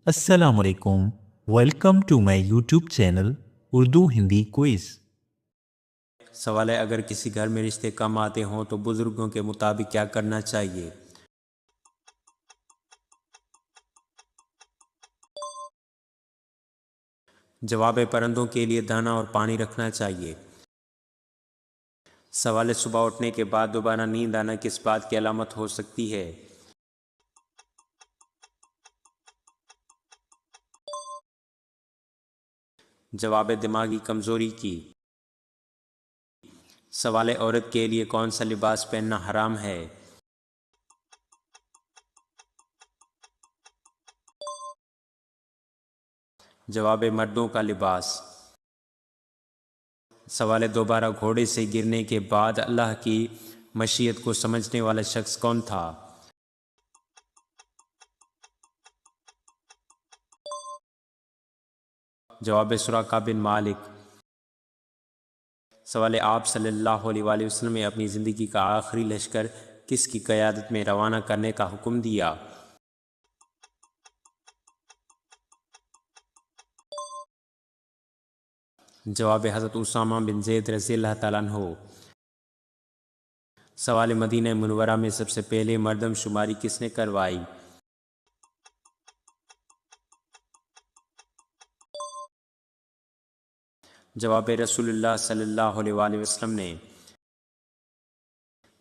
السلام علیکم، welcome to my YouTube channel Urdu Hindi quiz. سوال ہے، اگر کسی گھر میں رشتے کم آتے ہوں تو بزرگوں کے مطابق کیا کرنا چاہیے؟ جواب ہے، پرندوں کے لیے دانا اور پانی رکھنا چاہیے۔ سوال ہے، صبح اٹھنے کے بعد دوبارہ نیند آنا کس بات کی علامت ہو سکتی ہے؟ جواب ہے، دماغی کمزوری کی۔ سوال ہے، عورت کے لیے کون سا لباس پہننا حرام ہے؟ جواب ہے، مردوں کا لباس۔ سوال ہے، دوبارہ گھوڑے سے گرنے کے بعد اللہ کی مشیت کو سمجھنے والا شخص کون تھا؟ جواب ہے، سراقہ بن مالک۔ سوال ہے، آپ صلی اللہ علیہ وآلہ وسلم نے اپنی زندگی کا آخری لشکر کس کی قیادت میں روانہ کرنے کا حکم دیا؟ جواب ہے، حضرت اسامہ بن زید رضی اللہ تعالیٰ عنہ۔ سوال ہے، مدینہ منورہ میں سب سے پہلے مردم شماری کس نے کروائی؟ جواب ہے، رسول اللہ صلی اللہ علیہ وآلہ وسلم نے۔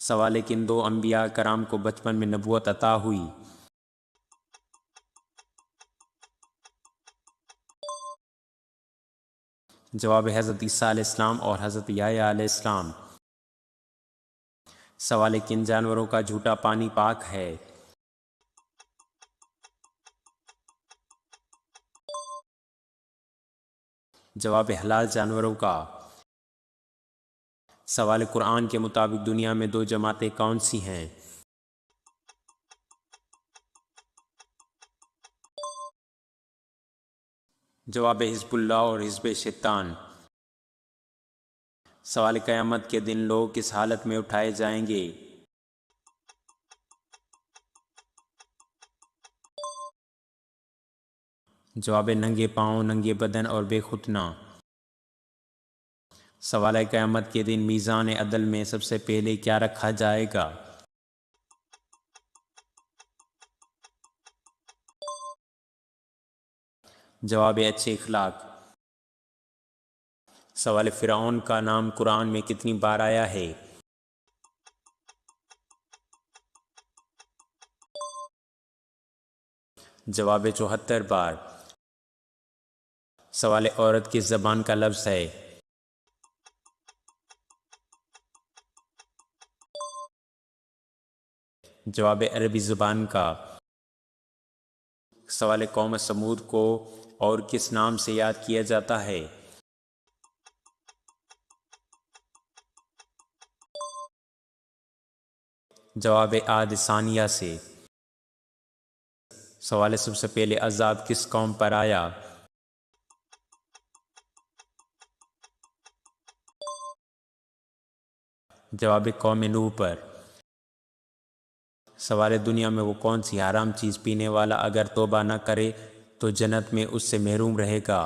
سوال ہے، کن دو انبیاء کرام کو بچپن میں نبوت عطا ہوئی؟ جواب ہے، حضرت عیسیٰ علیہ السلام اور حضرت یحییٰ علیہ السلام۔ سوال ہے، کن جانوروں کا جھوٹا پانی پاک ہے؟ جواب ہے، حلال جانوروں کا۔ سوال ہے، قرآن کے مطابق دنیا میں دو جماعتیں کون سی ہیں؟ جواب ہے، حزب اللہ اور حزب شیطان۔ سوال ہے، قیامت کے دن لوگ کس حالت میں اٹھائے جائیں گے؟ جواب ہے، ننگے پاؤں، ننگے بدن اور بے ختنہ۔ سوال ہے، قیامت کے دن میزان عدل میں سب سے پہلے کیا رکھا جائے گا؟ جواب ہے، اچھے اخلاق۔ سوال ہے، فرعون کا نام قرآن میں کتنی بار آیا ہے؟ جواب ہے، 74 بار۔ سوال ہے، عورت کس زبان کا لفظ ہے؟ جواب ہے، عربی زبان کا۔ سوال ہے، قوم سمود کو اور کس نام سے یاد کیا جاتا ہے؟ جواب ہے، عاد ثانیہ سے۔ سوال ہے، سب سے پہلے عذاب کس قوم پر آیا؟ جواب ہے، قوم نوح پر۔ سوال ہے، دنیا میں وہ کون سی حرام چیز پینے والا اگر توبہ نہ کرے تو جنت میں اس سے محروم رہے گا؟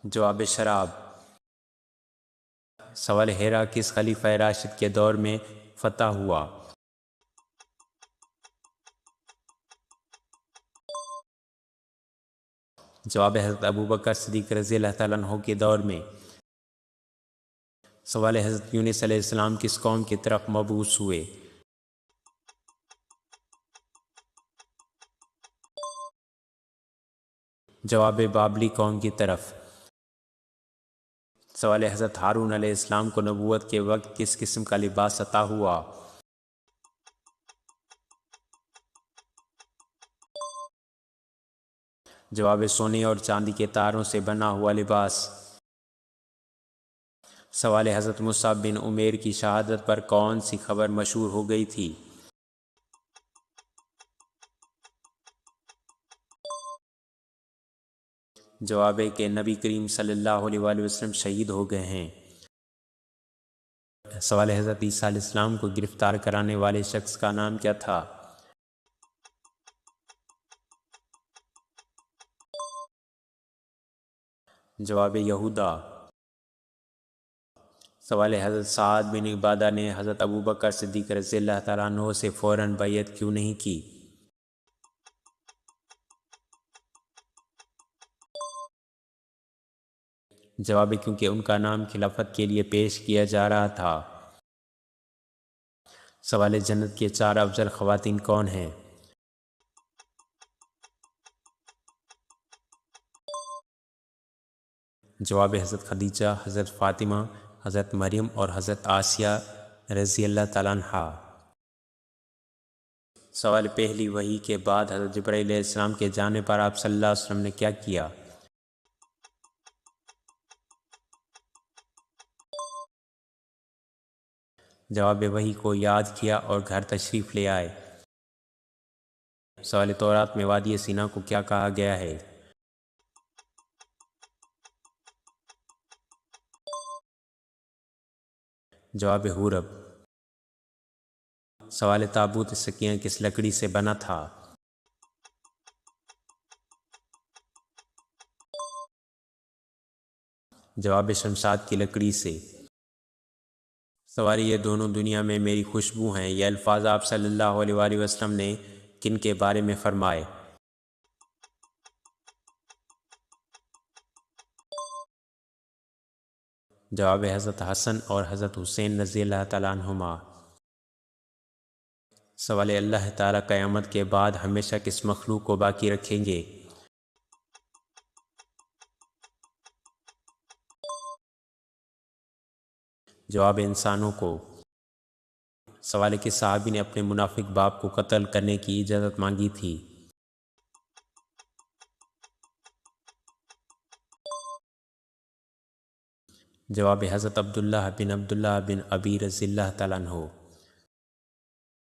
جواب ہے، شراب۔ سوال ہے، ہیرا کس خلیفہ راشد کے دور میں فتح ہوا؟ جواب ہے، حضرت ابوبکر صدیق رضی اللہ تعالیٰ عنہ کے دور میں۔ سوال ہے، حضرت یونس علیہ السلام کس قوم کی طرف مبعوث ہوئے؟ جواب ہے، بابلی قوم کی طرف۔ سوال ہے، حضرت ہارون علیہ السلام کو نبوت کے وقت کس قسم کا لباس عطا ہوا؟ جواب ہے، سونے اور چاندی کے تاروں سے بنا ہوا لباس۔ سوال ہے، حضرت مصعب بن عمیر کی شہادت پر کون سی خبر مشہور ہو گئی تھی؟ جواب ہے کہ نبی کریم صلی اللہ علیہ وآلہ وسلم شہید ہو گئے ہیں۔ سوال حضرت عیسیٰ علیہ السلام کو گرفتار کرانے والے شخص کا نام کیا تھا؟ جواب یہودا۔ سوال حضرت سعد بن عبادہ نے حضرت ابوبکر صدیق رضی اللہ تعالیٰ عنہ سے فوراً بیعت کیوں نہیں کی؟ جواب کیونکہ ان کا نام خلافت کے لیے پیش کیا جا رہا تھا۔ سوال جنت کے 4 افضل خواتین کون ہیں؟ جواب حضرت خدیجہ، حضرت فاطمہ، حضرت مریم اور حضرت آسیہ رضی اللہ تعالیٰ عنہا۔ سوال پہلی وحی کے بعد حضرت جبرائیل علیہ السلام کے جانے پر آپ صلی اللہ علیہ وسلم نے کیا کیا؟ جواب وحی کو یاد کیا اور گھر تشریف لے آئے۔ سوال تورات میں وادی سینا کو کیا کہا گیا ہے؟ جواب حورب۔ سوال تابوت سکینہ کس لکڑی سے بنا تھا؟ جواب شمشاد کی لکڑی سے۔ سوال یہ دونوں دنیا میں میری خوشبو ہیں، یہ الفاظ آپ صلی اللہ علیہ وآلہ وسلم نے کن کے بارے میں فرمائے؟ جواب حضرت حسن اور حضرت حسین رضی اللہ تعالیٰ عنہما۔ سوال اللہ تعالیٰ قیامت کے بعد ہمیشہ کس مخلوق کو باقی رکھیں گے؟ جواب انسانوں کو۔ سوال کس صحابی نے اپنے منافق باپ کو قتل کرنے کی اجازت مانگی تھی؟ جواب حضرت عبداللہ بن ابی رضی اللہ تعالیٰ عنہ۔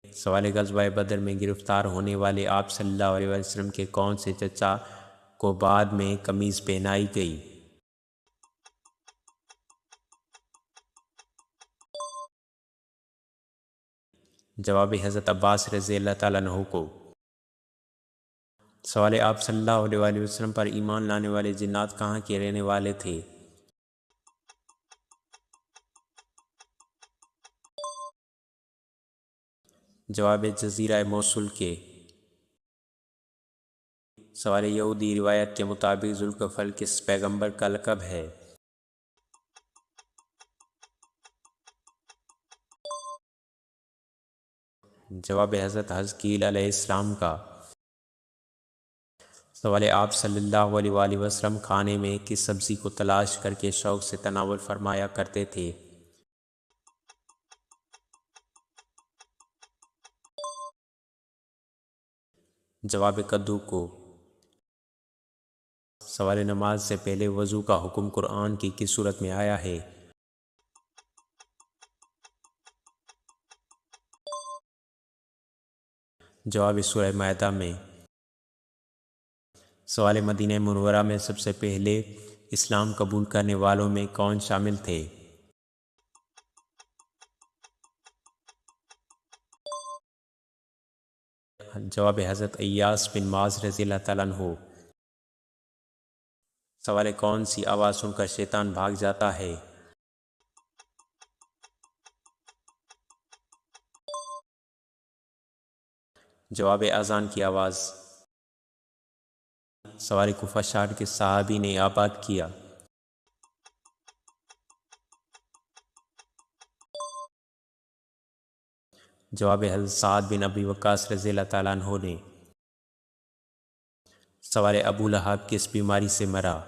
سوال غزوہ بدر میں گرفتار ہونے والے آپ صلی اللہ علیہ وسلم کے کون سے چچا کو بعد میں قمیض پہنائی گئی؟ جواب حضرت عباس رضی اللہ تعالیٰ عنہ کو۔ سوال آپ صلی اللہ علیہ وآلہ وسلم پر ایمان لانے والے جنات کہاں کے رہنے والے تھے؟ جواب جزیرہ موصل کے۔ سوال یہودی روایت کے مطابق ذوالکفل کس پیغمبر کا لقب ہے؟ جواب حضرت حزقیل علیہ السلام کا۔ سوال آپ صلی اللہ علیہ وآلہ وسلم کھانے میں کس سبزی کو تلاش کر کے شوق سے تناول فرمایا کرتے تھے؟ جواب کدو کو۔ سوال نماز سے پہلے وضو کا حکم قرآن کی کس صورت میں آیا ہے؟ جواب سورہ مائدہ میں۔ سوال مدینہ منورہ میں سب سے پہلے اسلام قبول کرنے والوں میں کون شامل تھے؟ جواب حضرت ایاس بن معاذ رضی اللہ تعالیٰ عنہ۔ سوال کون سی آواز سن کر شیطان بھاگ جاتا ہے؟ جواب اذان کی آواز۔ سوال کوفہ شہر کے صحابی نے آباد کیا؟ جواب حضرت سعد بن ابی وقاص رضی اللہ تعالیٰ عنہ نے۔ سوال ابو لہب کس بیماری سے مرا؟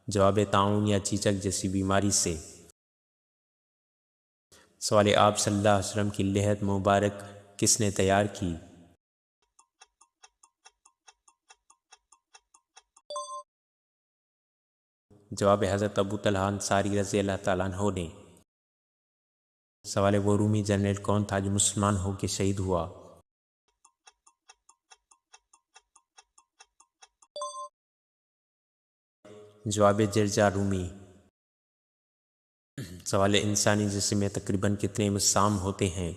جواب طاعون یا چیچک جیسی بیماری سے۔ سوال آپ صلی اللہ علیہ وسلم کی لحد مبارک کس نے تیار کی؟ جواب حضرت ابو طلحہ انصاری رضی اللہ تعالیٰ عنہ نے۔ سوال وہ رومی جنرل کون تھا جو مسلمان ہو کے شہید ہوا؟ جواب جرجا رومی۔ سوال انسانی جسم میں تقریباً کتنے مسام ہوتے ہیں؟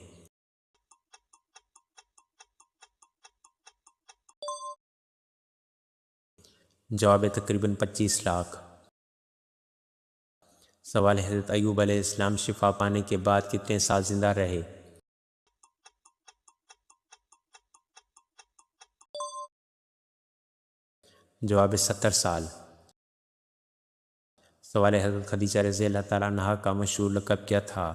جواب تقریباً 25 لاکھ۔ سوال حضرت ایوب علیہ السلام شفا پانے کے بعد کتنے سال زندہ رہے؟ جواب 70 سال۔ سوال حضرت خدیجہ رضی اللہ تعالیٰ عنہا کا مشہور لقب کیا تھا؟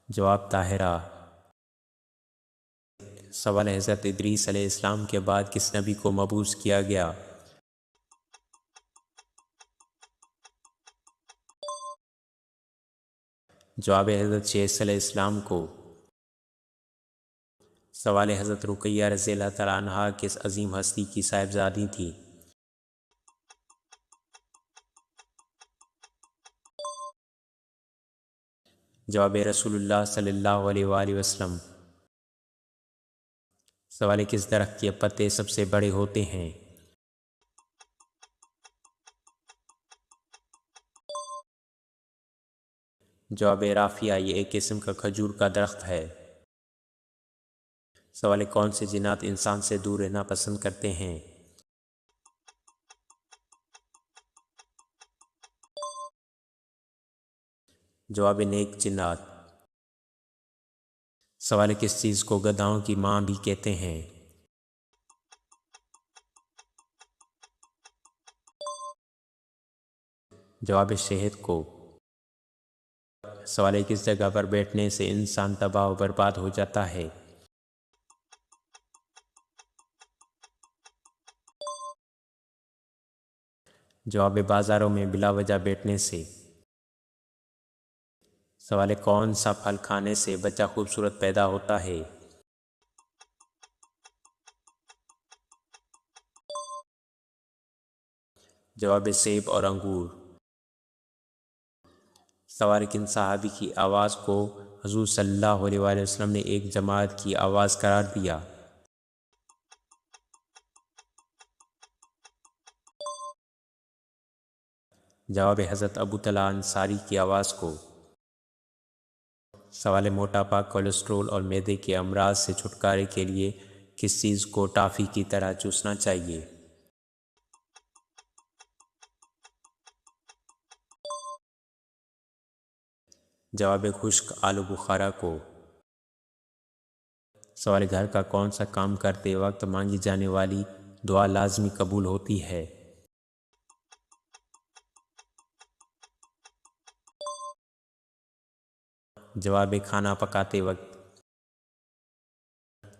جواب طاہرہ۔ سوال حضرت ادریس علیہ السلام کے بعد کس نبی کو مبعوث کیا گیا؟ جواب حضرت شیس علیہ السلام کو۔ سوال حضرت رقیہ رضی اللہ تعالیٰ عنہا کس عظیم ہستی کی صاحبزادی تھی؟ جواب رسول اللہ صلی اللہ علیہ وآلہ وسلم۔ سوال کس درخت کے پتے سب سے بڑے ہوتے ہیں؟ جواب رافیہ، یہ ایک قسم کا کھجور کا درخت ہے۔ سوال کون سے جنات انسان سے دور رہنا پسند کرتے ہیں؟ جواب نیک جنات۔ سوال کس چیز کو گدھاؤں کی ماں بھی کہتے ہیں؟ جواب شہد کو۔ سوال کس جگہ پر بیٹھنے سے انسان تباہ و برباد ہو جاتا ہے؟ جواب بازاروں میں بلا وجہ بیٹھنے سے۔ سوال کون سا پھل کھانے سے بچہ خوبصورت پیدا ہوتا ہے؟ جواب سیب اور انگور۔ سوال کن صحابی کی آواز کو حضور صلی اللہ علیہ وآلہ وسلم نے ایک جماعت کی آواز قرار دیا؟ جواب حضرت ابو طلحہ انصاری کی آواز کو۔ سوال موٹاپا، کولیسٹرول اور معدے کے امراض سے چھٹکارے کے لیے کس چیز کو ٹافی کی طرح چوسنا چاہیے؟ جواب خشک آلو بخارا کو۔ سوال گھر کا کون سا کام کرتے وقت مانگی جانے والی دعا لازمی قبول ہوتی ہے؟ جواب کھانا پکاتے وقت۔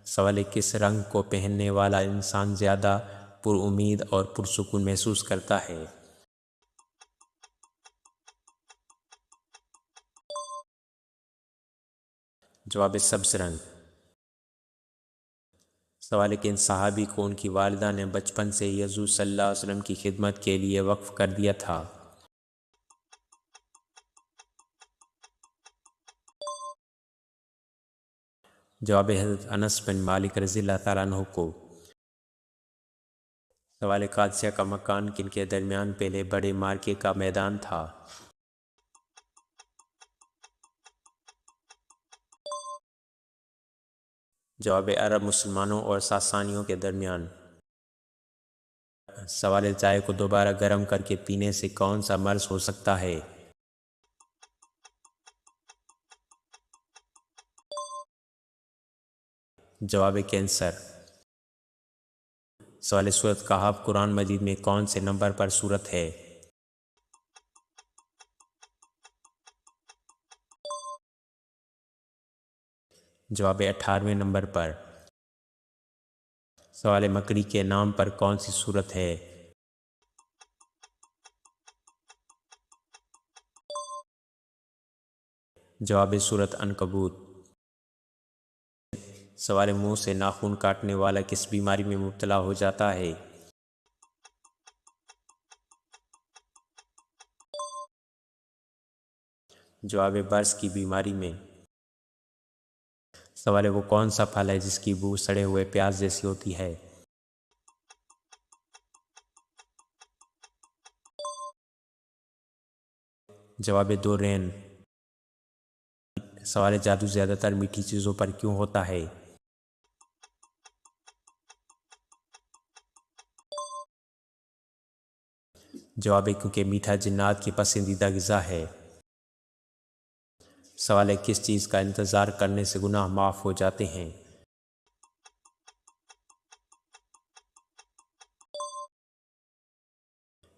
سوال کس رنگ کو پہننے والا انسان زیادہ پر امید اور پرسکون محسوس کرتا ہے؟ جواب سبز رنگ۔ سوال کن صحابی کو ان کی والدہ نے بچپن سے ہی حضور صلی اللہ علیہ وسلم کی خدمت کے لیے وقف کر دیا تھا؟ جواب حضرت انس بن مالک رضی اللہ تعالیٰ عنہ کو۔ سوال قادسیہ کا مکان کن کے درمیان پہلے بڑے مارکے کا میدان تھا؟ جواب عرب مسلمانوں اور ساسانیوں کے درمیان۔ سوال چائے کو دوبارہ گرم کر کے پینے سے کون سا مرض ہو سکتا ہے؟ جواب کینسر۔ سوال سورۃ کہف قرآن مجید میں کون سے نمبر پر سورت ہے؟ جواب 18ویں نمبر پر۔ سوال مکڑی کے نام پر کون سی سورت ہے؟ جواب سورۃ عنکبوت۔ سوال منہ سے ناخن کاٹنے والا کس بیماری میں مبتلا ہو جاتا ہے؟ جواب برس کی بیماری میں۔ سوال ہے وہ کون سا پھل ہے جس کی بو سڑے ہوئے پیاز جیسی ہوتی ہے؟ جواب دورین۔ سوال جادو زیادہ تر میٹھی چیزوں پر کیوں ہوتا ہے؟ جواب ہے کیونکہ میٹھا جنات کی پسندیدہ غذا ہے۔ سوال ہے کس چیز کا انتظار کرنے سے گناہ معاف ہو جاتے ہیں؟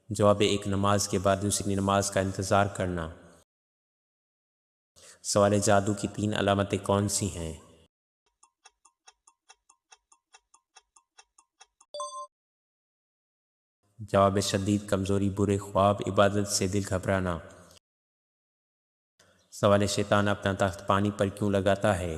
جواب ہے ایک نماز کے بعد دوسری نماز کا انتظار کرنا۔ سوال ہے جادو کی 3 علامتیں کون سی ہیں؟ جواب ہے شدید کمزوری، برے خواب، عبادت سے دل گھبرانا۔ سوال ہے شیطان اپنا تخت پانی پر کیوں لگاتا ہے؟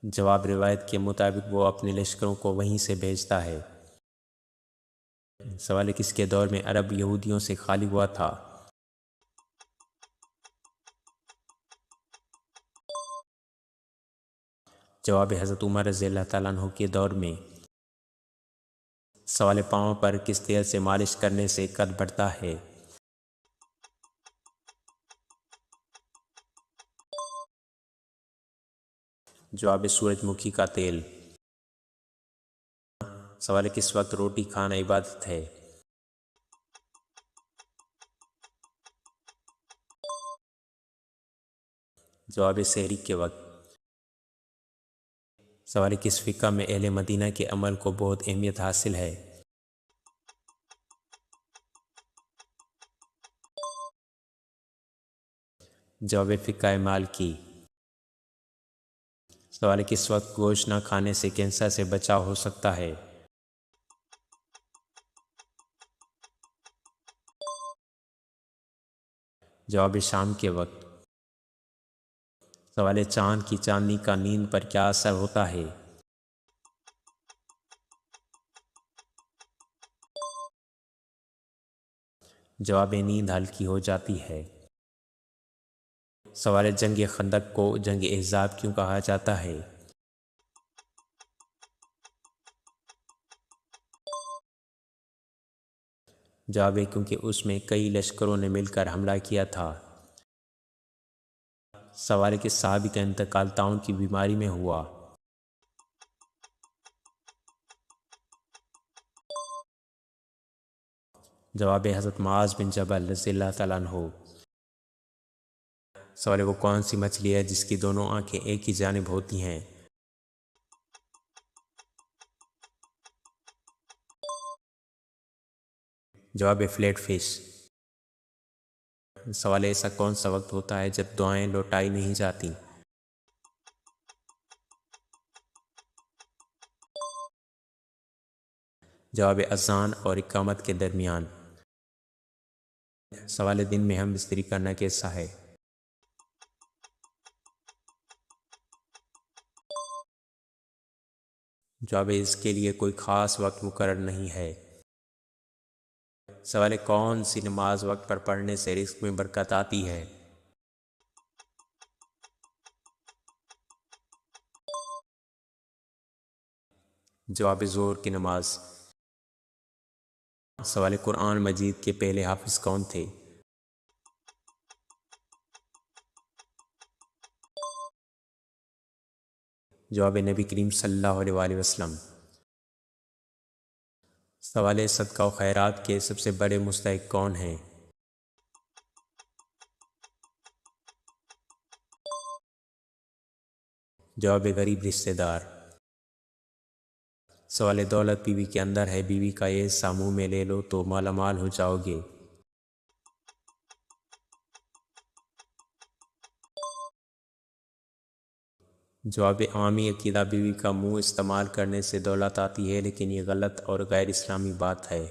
جواب روایت کے مطابق وہ اپنے لشکروں کو وہیں سے بھیجتا ہے۔ سوال ہے کس کے دور میں عرب یہودیوں سے خالی ہوا تھا؟ جواب ہے حضرت عمر رضی اللہ تعالیٰ عنہ کے دور میں۔ سوال ہے پاؤں پر کس تیل سے مالش کرنے سے قد بڑھتا ہے؟ جواب ہے سورج مکھی کا تیل۔ سوال ہے کس وقت روٹی کھانا عبادت ہے؟ جواب ہے سحری کے وقت۔ سوال ہے کس فقہ میں اہل مدینہ کے عمل کو بہت اہمیت حاصل ہے؟ جواب ہے فقہ مالکی۔ سوال ہے کس وقت گوشت نہ کھانے سے کینسر سے بچاؤ ہو سکتا ہے؟ جواب ہے شام کے وقت۔ سوال ہے چاند کی چاندنی کا نیند پر کیا اثر ہوتا ہے؟ جواب ہے نیند ہلکی ہو جاتی ہے۔ سوال ہے جنگ خندق کو جنگ احزاب کیوں کہا جاتا ہے؟ جواب ہے کیونکہ اس میں کئی لشکروں نے مل کر حملہ کیا تھا۔ سوال ہے کہ صحابی کا انتقال طاعون کی بیماری میں ہوا۔ جواب ہے حضرت معاذ بن جبل رضی اللہ تعالیٰ عنہ۔ سوال ہے وہ کون سی مچھلی ہے جس کی دونوں آنکھیں ایک ہی جانب ہوتی ہیں؟ جواب ہے فلیٹ فش۔ سوال ہے ایسا کون سا وقت ہوتا ہے جب دعائیں لوٹائی نہیں جاتی؟ جواب ہے اذان اور اقامت کے درمیان۔ سوال ہے دن میں ہم بستری کرنا کیسا ہے؟ جواب ہے اس کے لیے کوئی خاص وقت مقرر نہیں ہے۔ سوال ہے کون سی نماز وقت پر پڑھنے سے رزق میں برکت آتی ہے؟ جواب ہے ظہر کی نماز۔ سوال ہے قرآن مجید کے پہلے حافظ کون تھے؟ جواب ہے نبی کریم صلی اللہ علیہ وآلہ وسلم۔ سوال ہے صدقہ و خیرات کے سب سے بڑے مستحق کون ہیں؟ جواب ہے غریب رشتہ دار۔ سوال ہے دولت بیوی کے اندر ہے، بیوی کا یہ حصہ منہ میں لے لو تو مالا مال ہو جاؤ گے۔ جواب ہے عوامی عقیدہ بیوی کا منہ استعمال کرنے سے دولت آتی ہے، لیکن یہ غلط اور غیر اسلامی بات ہے۔